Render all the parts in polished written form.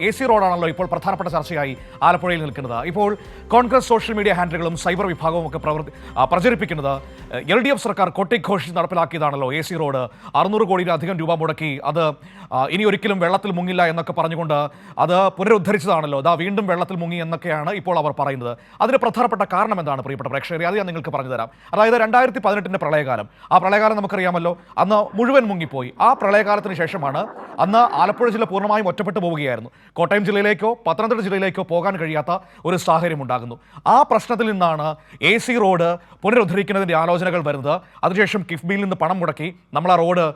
AC റോഡാണല്ലോ ഇപ്പോൾ പ്രധാനപ്പെട്ട ചർച്ചയായി ആലപ്പുഴയിൽ നിൽക്കുന്നത്. ഇപ്പോൾ കോൺഗ്രസ് സോഷ്യൽ മീഡിയ ഹാൻഡിലുകളും സൈബർ വിഭാഗവും ഒക്കെ പ്രചരിപ്പിക്കുന്നത് LDF സർക്കാർ കൊട്ടിഘോഷിച്ച് നടപ്പിലാക്കിയതാണല്ലോ AC റോഡ്. 600 കോടിയിലധികം രൂപ മുടക്കി അത് ഇനി ഒരിക്കലും വെള്ളത്തിൽ മുങ്ങില്ല എന്നൊക്കെ പറഞ്ഞുകൊണ്ട് അത് പുനരുദ്ധരിച്ചതാണല്ലോ. വീണ്ടും വെള്ളത്തിൽ മുങ്ങി എന്നൊക്കെയാണ് ഇപ്പോൾ അവർ പറയുന്നത്. അതിന് പ്രധാനപ്പെട്ട കാരണം എന്താണ് പ്രിയപ്പെട്ട പ്രേക്ഷകരെ? അത് ഞാൻ നിങ്ങൾക്ക് പറഞ്ഞു തരാം. അതായത് 2018 പ്രളയകാലം. ആ പ്രളയകാലം നമുക്കറിയാമല്ലോ, അന്ന് മുഴുവൻ മുങ്ങിപ്പോയി. ആ പ്രളയകാലത്തിന് ശേഷമാണ് അന്ന് ആലപ്പുഴ ജില്ല പൂർണ്ണമായും ഒറ്റപ്പെട്ടു പോവുകയായിരുന്നു. കോട്ടയം ജില്ലയിലേക്കോ പത്തനംതിട്ട ജില്ലയിലേക്കോ പോകാൻ കഴിയാത്ത ഒരു സാഹചര്യം ഉണ്ടാകുന്നു. ആ പ്രശ്നത്തിൽ നിന്നാണ് AC റോഡ് പുനരുദ്ധരിക്കുന്നതിൻ്റെ ആലോചനകൾ വരുന്നത്. അതിനുശേഷം കിഫ്ബിയിൽ നിന്ന് പണം മുടക്കി നമ്മൾ ആ റോഡ്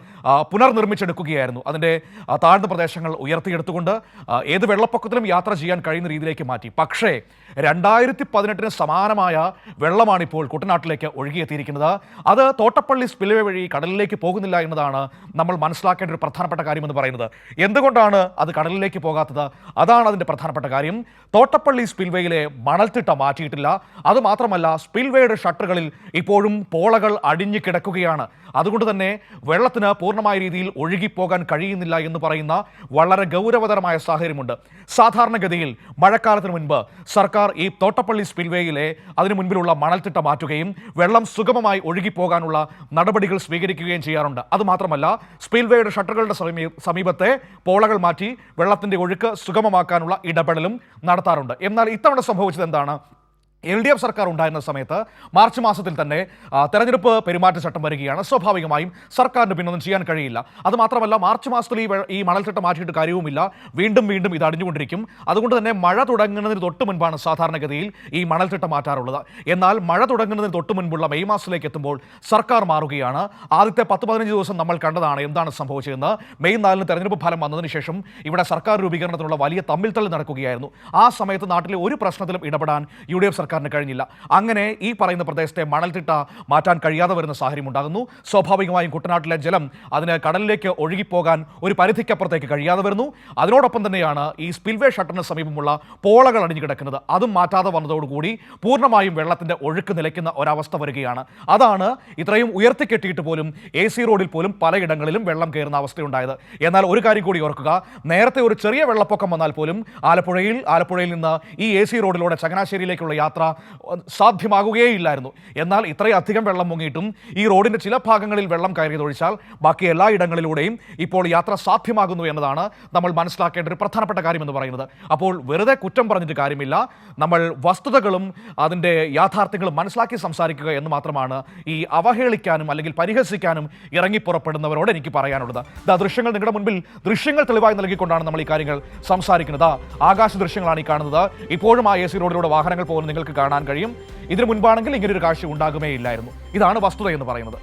പുനർനിർമ്മിച്ചെടുക്കുകയായിരുന്നു. അതിൻ്റെ താഴ്ന്ന പ്രദേശങ്ങൾ ഉയർത്തിയെടുത്തുകൊണ്ട് ഏത് വെള്ളപ്പൊക്കത്തിലും യാത്ര ചെയ്യാൻ കഴിയുന്ന രീതിയിലേക്ക് മാറ്റി. പക്ഷേ 2018 സമാനമായ വെള്ളമാണിപ്പോൾ കുട്ടനാട്ടിലേക്ക് ഒഴുകിയെത്തിയിരിക്കുന്നത്. അത് തോട്ടപ്പള്ളി സ്പിൽവേ വഴി കടലിലേക്ക് പോകുന്നില്ല എന്നതാണ് നമ്മൾ മനസ്സിലാക്കേണ്ട ഒരു പ്രധാനപ്പെട്ട കാര്യമെന്ന് പറയുന്നത്. എന്തുകൊണ്ടാണ് അത് കടലിലേക്ക് പോകാത്തത്? അതാണ് അതിൻ്റെ പ്രധാനപ്പെട്ട കാര്യം. തോട്ടപ്പള്ളി സ്പിൽവേയിലെ മണൽത്തിട്ട മാറ്റിയിട്ടില്ല. അതുമാത്രമല്ല, സ്പിൽവേയുടെ ഷട്ടറുകളിൽ ഇപ്പോഴും പോളകൾ അടിഞ്ഞു കിടക്കുകയാണ്. അതുകൊണ്ട് തന്നെ വെള്ളത്തിന് പൂർണ്ണമായ രീതിയിൽ ഒഴുകിപ്പോകാൻ കഴിയുന്നില്ല എന്ന് പറയുന്ന വളരെ ഗൗരവതരമായ സാഹചര്യമുണ്ട്. സാധാരണഗതിയിൽ മഴക്കാലത്തിന് മുൻപ് സർക്കാർ ഈ തോട്ടപ്പള്ളി സ്പിൽവേയിലെ അതിനു മുൻപിലുള്ള മണൽത്തിട്ട മാറ്റുകയും വെള്ളം സുഗമമായി ഒഴുകിപ്പോകാനുള്ള നടപടികൾ സ്വീകരിക്കുകയും ചെയ്യാറുണ്ട്. അതുമാത്രമല്ല, സ്പിൽവേയുടെ ഷട്ടറുകളുടെ സമീപത്തെ പോളകൾ മാറ്റി വെള്ളത്തിൻ്റെ ഒഴുക്ക് സുഗമമാക്കാനുള്ള ഇടപെടലും നടത്താറുണ്ട്. എന്നാൽ ഇത്തവണ സംഭവിച്ചത് എന്താണ്? LDF സർക്കാർ ഉണ്ടായിരുന്ന സമയത്ത് മാർച്ച് മാസത്തിൽ തന്നെ തെരഞ്ഞെടുപ്പ് പെരുമാറ്റച്ചട്ടം വരികയാണ്. സ്വാഭാവികമായും സർക്കാരിന് പിന്നൊന്നും ചെയ്യാൻ കഴിയില്ല. അതുമാത്രമല്ല, മാർച്ച് മാസത്തിൽ ഈ മണൽത്തിട്ടം മാറ്റിയിട്ട് കാര്യവുമില്ല. വീണ്ടും വീണ്ടും ഇത് അടിഞ്ഞുകൊണ്ടിരിക്കും. അതുകൊണ്ട് തന്നെ മഴ തുടങ്ങുന്നതിന് തൊട്ട് മുൻപാണ് സാധാരണഗതിയിൽ ഈ മണൽത്തിട്ടം മാറ്റാറുള്ളത്. എന്നാൽ മഴ തുടങ്ങുന്നതിന് തൊട്ട് മുൻപുള്ള മെയ് മാസത്തിലേക്ക് എത്തുമ്പോൾ സർക്കാർ മാറുകയാണ്. ആദ്യത്തെ 10-15 ദിവസം നമ്മൾ കണ്ടതാണ് എന്താണ് സംഭവിച്ചതെന്ന്. മെയ് 4 തെരഞ്ഞെടുപ്പ് ഫലം വന്നതിന് ശേഷം ഇവിടെ സർക്കാർ രൂപീകരണത്തിനുള്ള വലിയ തമ്മിൽത്തള്ളി നടക്കുകയായിരുന്നു. ആ സമയത്ത് നാട്ടിലെ ഒരു പ്രശ്നത്തിലും ഇടപെടാൻ UDF സർക്കാരിന് കഴിഞ്ഞില്ല. അങ്ങനെ ഈ പറയുന്ന പ്രദേശത്തെ മണൽത്തിട്ട മാറ്റാൻ കഴിയാതെ വരുന്ന സാഹചര്യം ഉണ്ടാകുന്നു. സ്വാഭാവികമായും കുട്ടനാട്ടിലെ ജലം അതിന് കടലിലേക്ക് ഒഴുകിപ്പോകാൻ ഒരു പരിധിക്കപ്പുറത്തേക്ക് കഴിയാതെ വരുന്നു. അതിനോടൊപ്പം തന്നെയാണ് ഈ സ്പിൽവേ ഷട്ടറിന് സമീപമുള്ള പോളകൾ അടിഞ്ഞു കിടക്കുന്നത്. അതും മാറ്റാതെ വന്നതോടുകൂടി പൂർണ്ണമായും വെള്ളത്തിൻ്റെ ഒഴുക്ക് നിലയ്ക്കുന്ന ഒരവസ്ഥ വരികയാണ്. അതാണ് ഇത്രയും ഉയർത്തിക്കെട്ടിയിട്ട് പോലും AC റോഡിൽ പോലും പലയിടങ്ങളിലും വെള്ളം കയറുന്ന അവസ്ഥയുണ്ടായത്. എന്നാൽ ഒരു കാര്യം കൂടി ഓർക്കുക, നേരത്തെ ഒരു ചെറിയ വെള്ളപ്പൊക്കം വന്നാൽ പോലും ആലപ്പുഴയിൽ നിന്ന് ഈ AC റോഡിലൂടെ ചങ്ങനാശ്ശേരിയിലേക്കുള്ള യാത്ര സാധ്യമാകുകയില്ലായിരുന്നു. എന്നാൽ ഇത്രയധികം വെള്ളം മുങ്ങിയിട്ടും ഈ റോഡിൻ്റെ ചില ഭാഗങ്ങളിൽ വെള്ളം കയറിയതൊഴിച്ചാൽ ബാക്കി എല്ലാ ഇടങ്ങളിലൂടെയും ഇപ്പോൾ യാത്ര സാധ്യമാകുന്നു എന്നതാണ് നമ്മൾ മനസ്സിലാക്കേണ്ട ഒരു പ്രധാനപ്പെട്ട കാര്യമെന്ന് പറയുന്നത്. അപ്പോൾ വെറുതെ കുറ്റം പറഞ്ഞിട്ട് കാര്യമില്ല. നമ്മൾ വസ്തുതകളും അതിൻ്റെ യാഥാർത്ഥ്യങ്ങളും മനസ്സിലാക്കി സംസാരിക്കുക എന്ന് മാത്രമാണ് ഈ അവഹേളിക്കാനും അല്ലെങ്കിൽ പരിഹസിക്കാനും ഇറങ്ങിപ്പുറപ്പെടുന്നവരോട് എനിക്ക് പറയാനുള്ളത്. ദൃശ്യങ്ങൾ നിങ്ങളുടെ മുൻപിൽ ദൃശ്യങ്ങൾ തെളിവായി നൽകിക്കൊണ്ടാണ് നമ്മൾ ഈ കാര്യങ്ങൾ സംസാരിക്കുന്നത്. ആകാശ ദൃശ്യങ്ങളാണ് ഈ കാണുന്നത്. ഇപ്പോഴും ആ AC റോഡിലൂടെ വാഹനങ്ങൾ പോകുന്നത് നിങ്ങൾക്ക് കാണാൻ കഴിയും. ഇതിനു മുൻപാണെങ്കിൽ ഇങ്ങനൊരു കാഴ്ച ഉണ്ടാകുമേ ഇല്ലായിരുന്നു. ഇതാണ് വസ്തുത എന്ന് പറയുന്നത്.